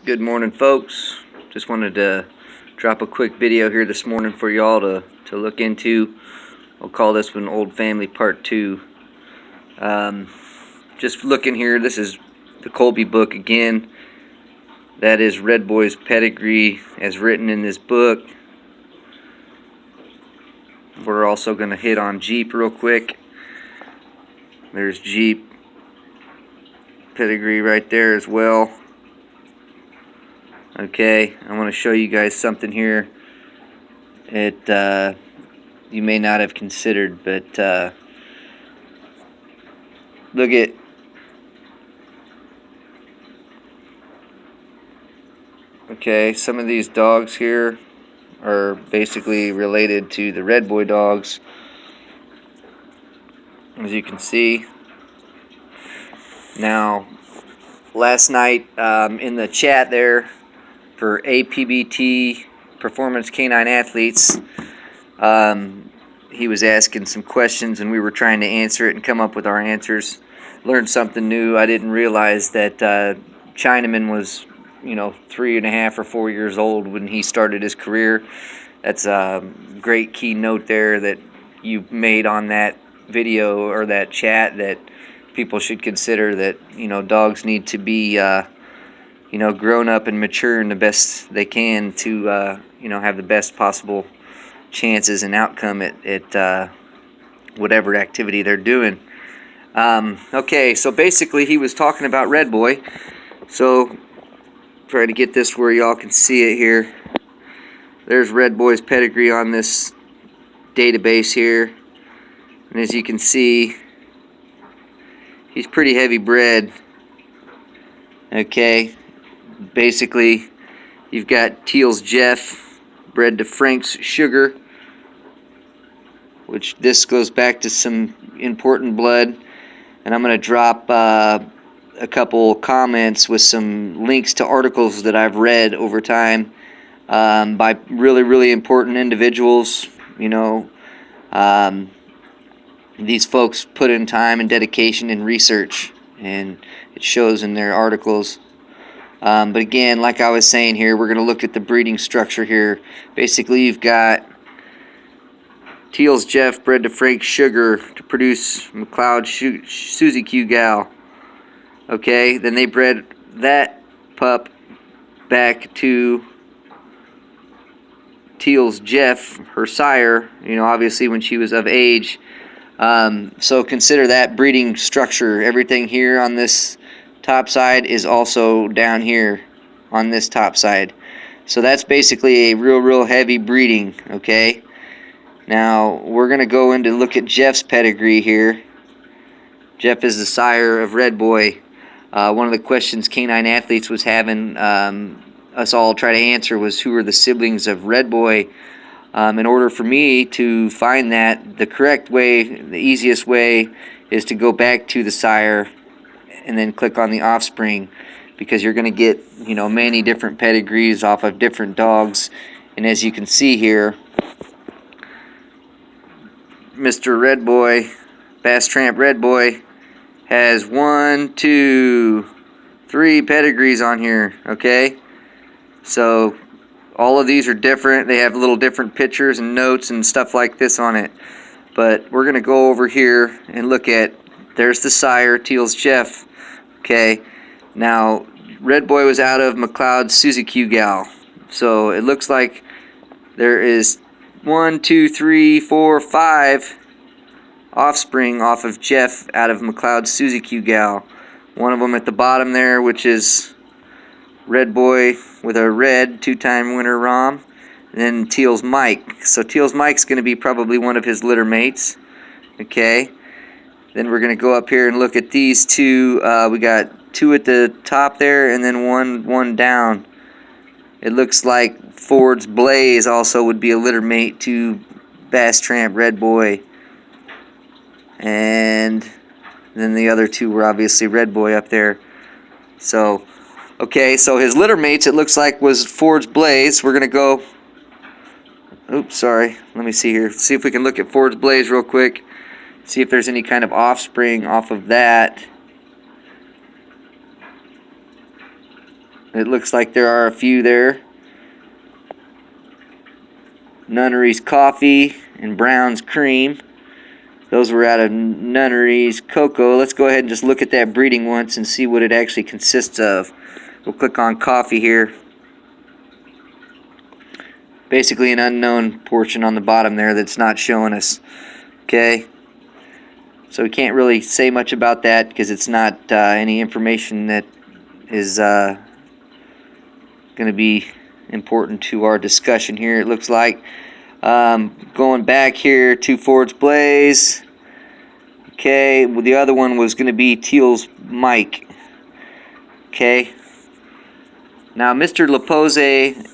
Good morning, folks. Just wanted to drop a quick video here this morning for y'all to look into. I'll call this one Old Family Part 2. Just looking here, this is the Colby book again. That is Red Boy's pedigree as written in this book. We're also going to hit on Jeep real quick. There's Jeep pedigree right there as well. Okay, I want to show you guys something here. You may not have considered, but look at some of these dogs here are basically related to the Red Boy dogs, as you can see. Now, last night in the chat there for APBT Performance Canine Athletes, he was asking some questions and we were trying to answer it and come up with our answers. Learned something new. I didn't realize that Chinaman was 3.5 or 4 years old when he started his career. That's a great keynote there that you made on that video or that chat, that people should consider that dogs need to be grown up and mature in the best they can to have the best possible chances and outcome at whatever activity they're doing. Okay, so basically he was talking about Red Boy. So try to get this where y'all can see it here. There's Red Boy's pedigree on this database here, and as you can see, he's pretty heavy bred. Okay, basically you've got Teal's Jeff bred to Frank's Sugar, which this goes back to some important blood, and I'm going to drop a couple comments with some links to articles that I've read over time by really important individuals. These folks put in time and dedication and research, and it shows in their articles. But again, like I was saying here, we're going to look at the breeding structure here. Basically, you've got Teal's Jeff bred to Frank Sugar to produce McLeod Suzy Q Gal. Okay, then they bred that pup back to Teal's Jeff, her sire, obviously when she was of age. So consider that breeding structure. Everything here on this top side is also down here on this top side. So that's basically a real heavy breeding, okay? Now, we're going to go in to look at Jeff's pedigree here. Jeff is the sire of Red Boy. One of the questions Canine Athletes was having us all try to answer was, who are the siblings of Red Boy? In order for me to find that, the correct way, the easiest way, is to go back to the sire and then click on the offspring, because you're going to get many different pedigrees off of different dogs. And as you can see here, Mr. Red Boy, Bastramp Red Boy, has 1, 2, 3 pedigrees on here, okay? So all of these are different. They have little different pictures and notes and stuff like this on it. But we're going to go over here and look at, there's the sire, Teal's Jeff, okay? Now, Red Boy was out of McLeod Suzy Q Gal. So it looks like there is 1, 2, 3, 4, 5 offspring off of Jeff out of McLeod Suzy Q Gal. One of them at the bottom there, which is Red Boy with a red 2-time winner Rom. And then Teal's Mike. So Teal's Mike's going to be probably one of his litter mates. Okay. Then we're going to go up here and look at these two. We got 2 at the top there and then one down. It looks like Ford's Blaze also would be a litter mate to Bastramp Red Boy. And then the other 2 were obviously Red Boy up there. So, okay, so his litter mates, it looks like, was Ford's Blaze. We're going to go, oops, sorry, let me see here. See if we can look at Ford's Blaze real quick. See if there's any kind of offspring off of that. It looks like there are a few there. Nunnery's Coffee and Brown's Cream. Those were out of Nunnery's Cocoa. Let's go ahead and just look at that breeding once and see what it actually consists of. We'll click on Coffee here. Basically an unknown portion on the bottom there that's not showing us. Okay, so we can't really say much about that because it's not any information that is going to be important to our discussion here, it looks like. Going back here to Ford's Blaze. Okay, well, the other one was going to be Teal's Mike. Okay, now Mr. Lapose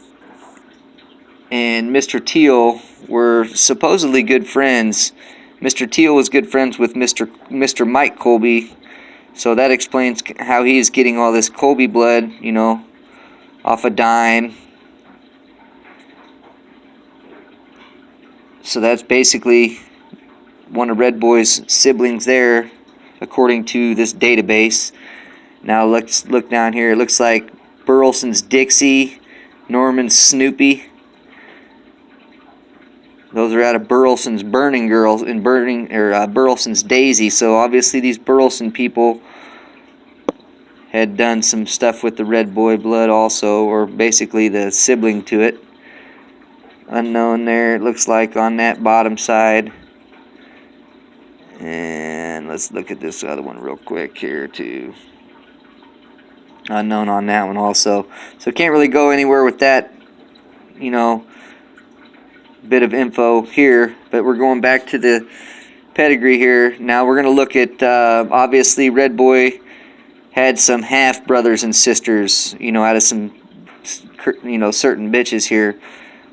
and Mr. Teal were supposedly good friends. Mr. Teal was good friends with Mr. Mike Colby, so that explains how he's getting all this Colby blood, you know, off a dime. So that's basically one of Red Boy's siblings there, according to this database. Now let's look down here. It looks like Burleson's Dixie, Norman's Snoopy. Those are out of Burleson's Burning Girls and Burleson's Daisy. So obviously these Burleson people had done some stuff with the Red Boy blood also, or basically the sibling to it. Unknown there, it looks like, on that bottom side. And let's look at this other one real quick here too. Unknown on that one also. So can't really go anywhere with that, you know, bit of info here. But we're going back to the pedigree here. Now we're going to look at, obviously Red Boy had some half brothers and sisters, you know, out of some, you know, certain bitches here.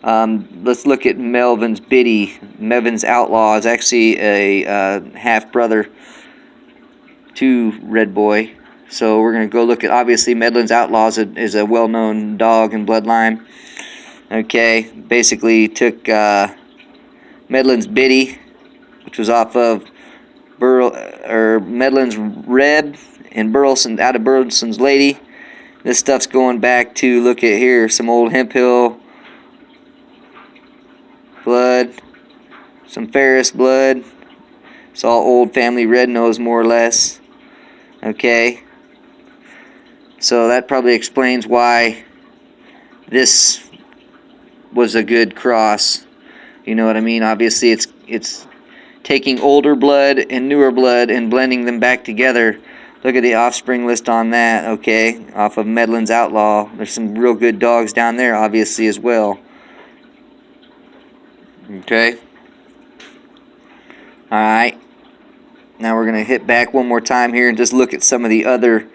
Let's look at Melvin's Biddy. Melvin's Outlaw is actually a half-brother to Red Boy. So we're going to go look at, obviously, Medlin's Outlaw is a well-known dog and bloodline. Okay, basically took Medlin's Biddy, which was off of Medlin's Reb and Burleson, out of Burleson's Lady. This stuff's going back to, look at here, some old Hemp Hill blood, some Ferris blood. It's all old family red nose, more or less. Okay, so that probably explains why this was a good cross. You know what I mean? Obviously it's taking older blood and newer blood and blending them back together. Look at the offspring list on that. Okay, off of Medlin's Outlaw. There's some real good dogs down there, obviously, as well. Okay. Alright. Now we're going to hit back one more time here and just look at some of the other.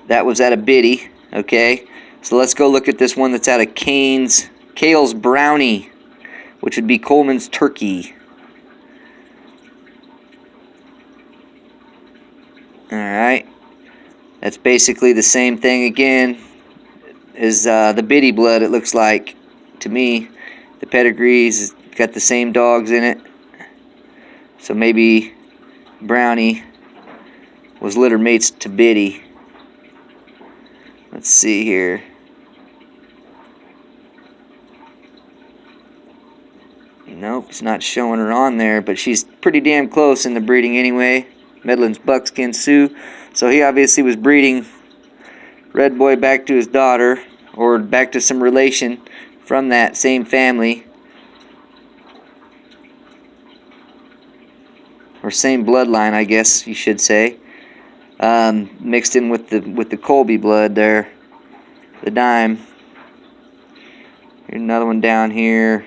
That was out of Biddy. Okay. So let's go look at this one that's out of Kale's Brownie, which would be Coleman's Turkey. Alright. That's basically the same thing again as the Biddy blood, it looks like to me. The pedigree's got the same dogs in it. So maybe Brownie was litter mates to Biddy. Let's see here. Nope, it's not showing her on there, but she's pretty damn close in the breeding anyway. Medlin's Buckskin Sioux. So he obviously was breeding Red Boy back to his daughter, or back to some relation from that same family, or same bloodline, I guess you should say. Mixed in with the Colby blood there, the dime. Here's another one down here.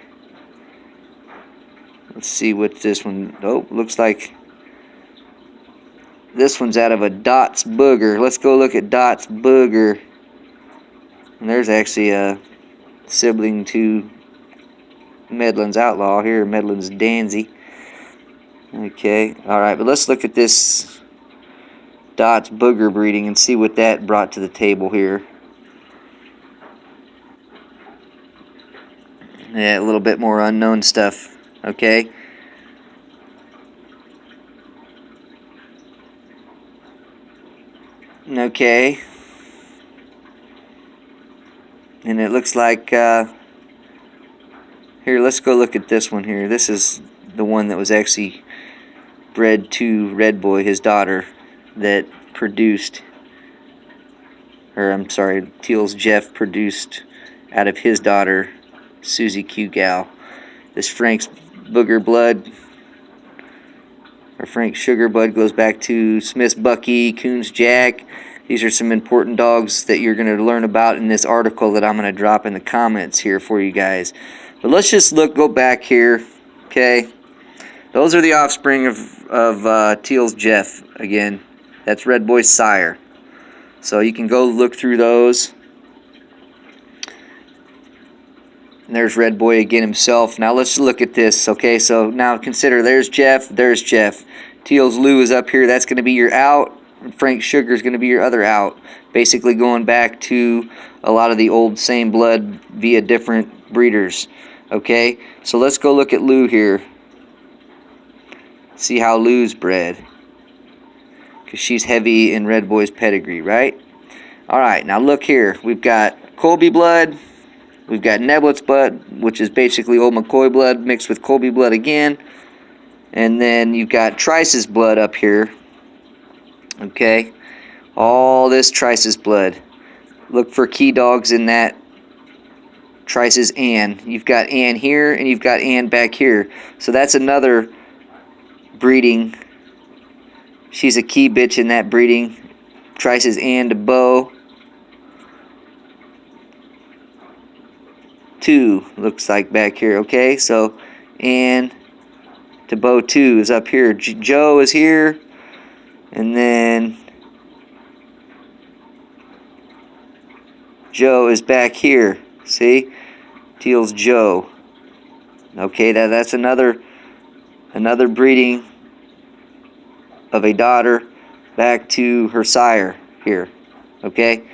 Let's see what this one. Oh, looks like this one's out of a Dot's Booger. Let's go look at Dot's Booger. And there's actually a sibling to Medlin's Outlaw here, Medlin's Danzy. Okay, alright, but let's look at this Dot's Booger breeding and see what that brought to the table here. Yeah, a little bit more unknown stuff. Okay. Okay. And it looks like, here, let's go look at this one here. This is the one that was actually bred to Red Boy, his daughter, that produced, or I'm sorry, Teal's Jeff produced out of his daughter, Susie Q Gal. This Frank's Booger Blood, or Frank Sugar Blood, goes back to Smith's Bucky, Coons Jack. These are some important dogs that you're going to learn about in this article that I'm going to drop in the comments here for you guys. But let's just go back here, okay? Those are the offspring of Teal's Jeff, again. That's Red Boy's sire. So you can go look through those. And there's Red Boy again himself. Now let's look at this, okay? So now consider, there's Jeff, there's Jeff. Teal's Lou is up here. That's going to be your out. Frank Sugar is going to be your other out. Basically going back to a lot of the old same blood via different breeders. Okay, so let's go look at Lou here. See how Lou's bred. Because she's heavy in Red Boy's pedigree, right? Alright, now look here. We've got Colby blood. We've got Neblet's blood, which is basically old McCoy blood mixed with Colby blood again. And then you've got Trice's blood up here. Okay, all this Trice's blood. Look for key dogs in that Trice's Ann. You've got Ann here and you've got Ann back here. So that's another breeding. She's a key bitch in that breeding. Trice's Ann to Bo. 2 looks like back here. Okay, so Ann to Bo 2 is up here. Joe is here. And then Joe is back here. See? Teal's Joe. Okay, that's another breeding of a daughter back to her sire here. Okay?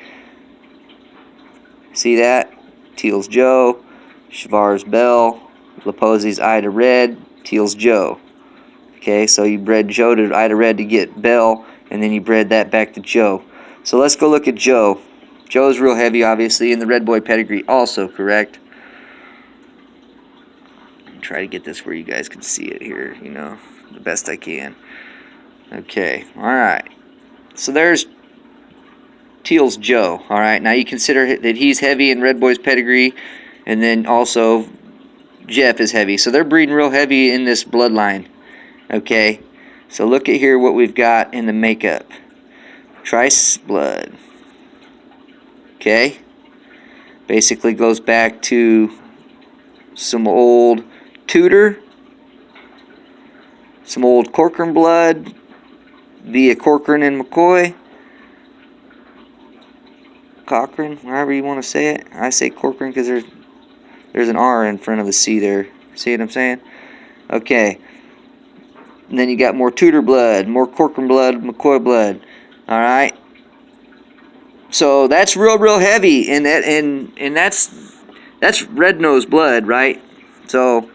See that? Teal's Joe, Shavar's Belle, Leposi's Ida Red, Teal's Joe. Okay, so you bred Joe to Ida Red to get Belle, and then you bred that back to Joe. So let's go look at Joe. Joe's real heavy, obviously, in the Red Boy pedigree also, correct? Try to get this where you guys can see it here, you know, the best I can. Okay, alright. So there's Teal's Joe, alright? Now you consider that he's heavy in Red Boy's pedigree, and then also Jeff is heavy. So they're breeding real heavy in this bloodline. Okay, so look at here what we've got in the makeup. Trice blood. Okay, basically goes back to some old Tudor, some old Corcoran blood via Corcoran and McCoy. Cochran, however you want to say it. I say Corcoran because there's an R in front of the C there. See what I'm saying? Okay. And then you got more Tudor blood, more Corcoran blood, McCoy blood. Alright? So that's real heavy, and that's red nose blood, right? So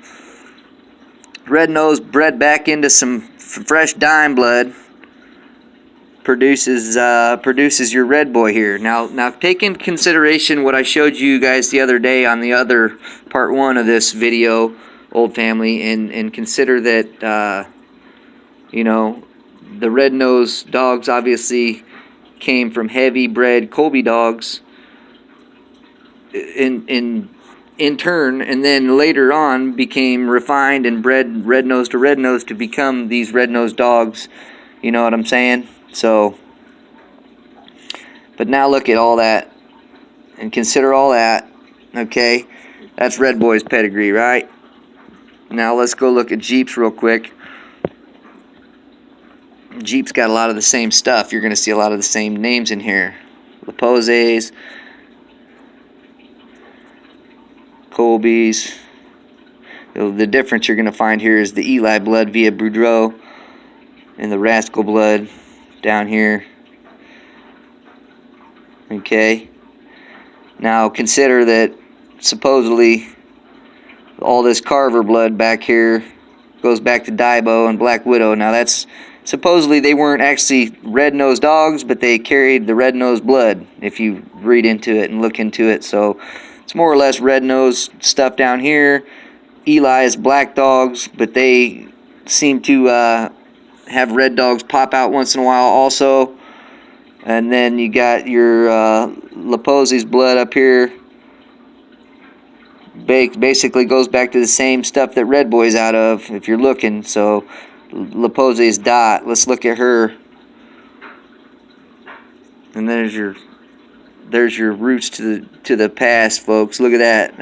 red nose bred back into some fresh dime blood produces your Red Boy here. Now take into consideration what I showed you guys the other day on the other part 1 of this video, Old Family, and consider that you know, the red nose dogs obviously came from heavy bred Colby dogs in turn, and then later on became refined and bred red nose to red nose to become these red nose dogs. You know what I'm saying? So, but now look at all that and consider all that. Okay, that's Red Boy's pedigree, right? Now let's go look at Jeep's real quick. Jeep's got a lot of the same stuff. You're going to see a lot of the same names in here. Leposes, Colby's. The difference you're going to find here is the Eli blood via Boudreaux and the Rascal blood down here. Okay. Now consider that supposedly all this Carver blood back here goes back to Daibo and Black Widow. Now that's supposedly they weren't actually red-nosed dogs, but they carried the red-nosed blood, if you read into it and look into it. So it's more or less red-nosed stuff down here. Eli is black dogs, but they seem to have red dogs pop out once in a while also. And then you got your Leposi's blood up here. Basically goes back to the same stuff that Red Boy's out of, if you're looking. So Leposi's Dot. Let's look at her. And there's your roots to the past, folks. Look at that.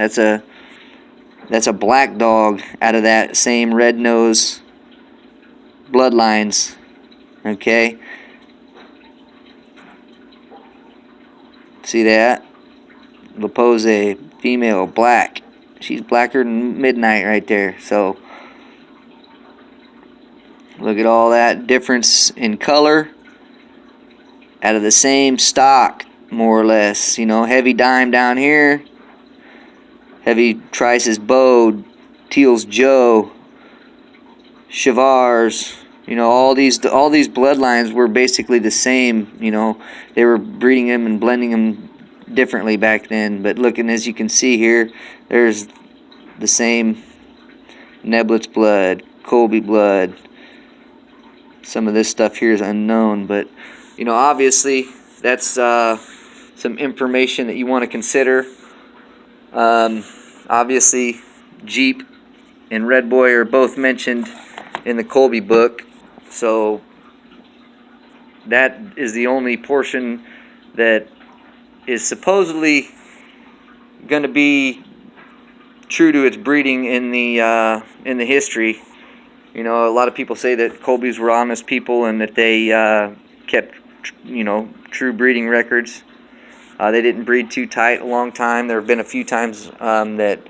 That's a black dog out of that same red nose bloodlines. Okay. See that? Lepose, female, black. She's blacker than midnight right there. So look at all that difference in color out of the same stock, more or less. You know, heavy dime down here, heavy Trice's Bode, Teal's Joe, Chavars. You know, all these bloodlines were basically the same. You know, they were breeding them and blending them differently back then. But looking, as you can see here, there's the same Neblitz blood, Colby blood. Some of this stuff here is unknown, but you know, obviously that's some information that you want to consider. Obviously, Jeep and Red Boy are both mentioned in the Colby book, so that is the only portion that is supposedly going to be true to its breeding in the history. You know, a lot of people say that Colbys were honest people and that they kept, you know, true breeding records. They didn't breed too tight a long time. There have been a few times that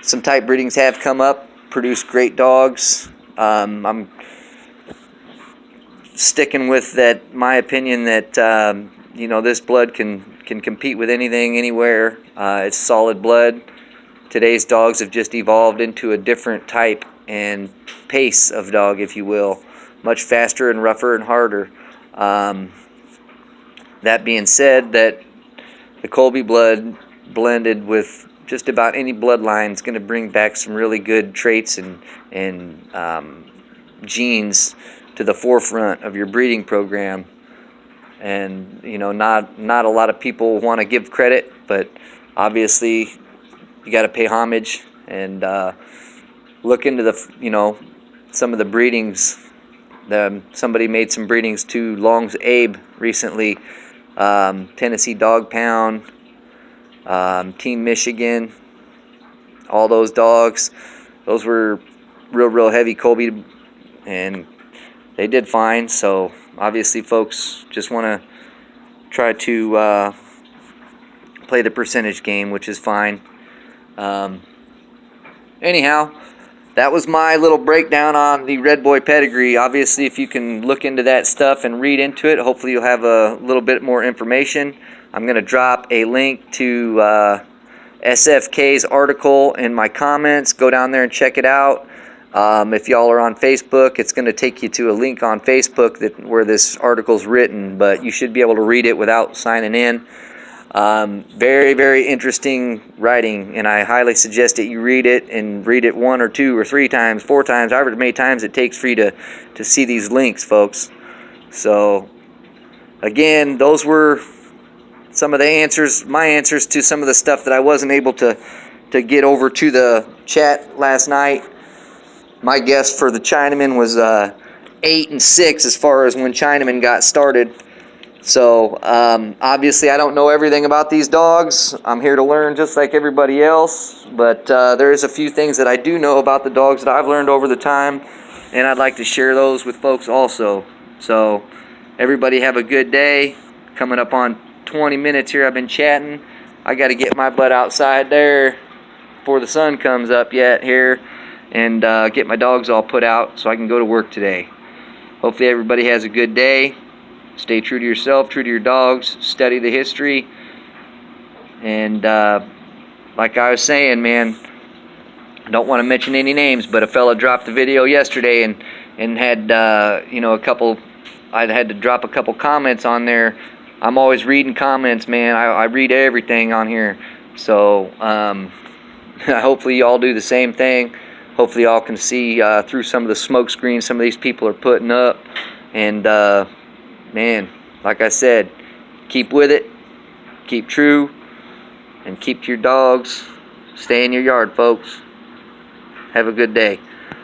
some tight breedings have come up, produced great dogs. I'm sticking with that. My opinion that you know, this blood can compete with anything, anywhere. It's solid blood. Today's dogs have just evolved into a different type and pace of dog, if you will, much faster and rougher and harder. That being said, that the Colby blood blended with just about any bloodline is going to bring back some really good traits and genes to the forefront of your breeding program. And you know, not a lot of people want to give credit, but obviously you got to pay homage and look into the, you know, some of the breedings. Somebody made some breedings to Long's Abe recently. Tennessee Dog Pound, Team Michigan, all those dogs. Those were real heavy Colby, and they did fine. So obviously folks just want to try to play the percentage game, which is fine. Anyhow, that was my little breakdown on the Red Boy pedigree. Obviously, if you can look into that stuff and read into it, hopefully you'll have a little bit more information. I'm going to drop a link to SFK's article in my comments. Go down there and check it out. If y'all are on Facebook, it's going to take you to a link on Facebook where this article's written, but you should be able to read it without signing in. Very interesting writing, and I highly suggest that you read it, and read it 1 or 2 or 3 times, 4 times, however many times it takes for you to see these links, folks. So again, those were some of the answers, my answers to some of the stuff that I wasn't able to get over to the chat last night. My guess for the Chinaman was 8 and 6 as far as when Chinaman got started. So obviously I don't know everything about these dogs. I'm here to learn just like everybody else, but there is a few things that I do know about the dogs that I've learned over the time, and I'd like to share those with folks also. So everybody have a good day. Coming up on 20 minutes here, I've been chatting. I got to get my butt outside there before the sun comes up yet here, and get my dogs all put out so I can go to work today. Hopefully everybody has a good day. Stay true to yourself, true to your dogs, study the history. And like I was saying, man, I don't want to mention any names, but a fella dropped the video yesterday and and had you know, I had to drop a couple comments on there. I'm always reading comments, man. I read everything on here. So hopefully y'all do the same thing. Hopefully y'all can see through some of the smoke screens some of these people are putting up. And man, like I said, keep with it, keep true, and keep your dogs. Stay in your yard, folks. Have a good day.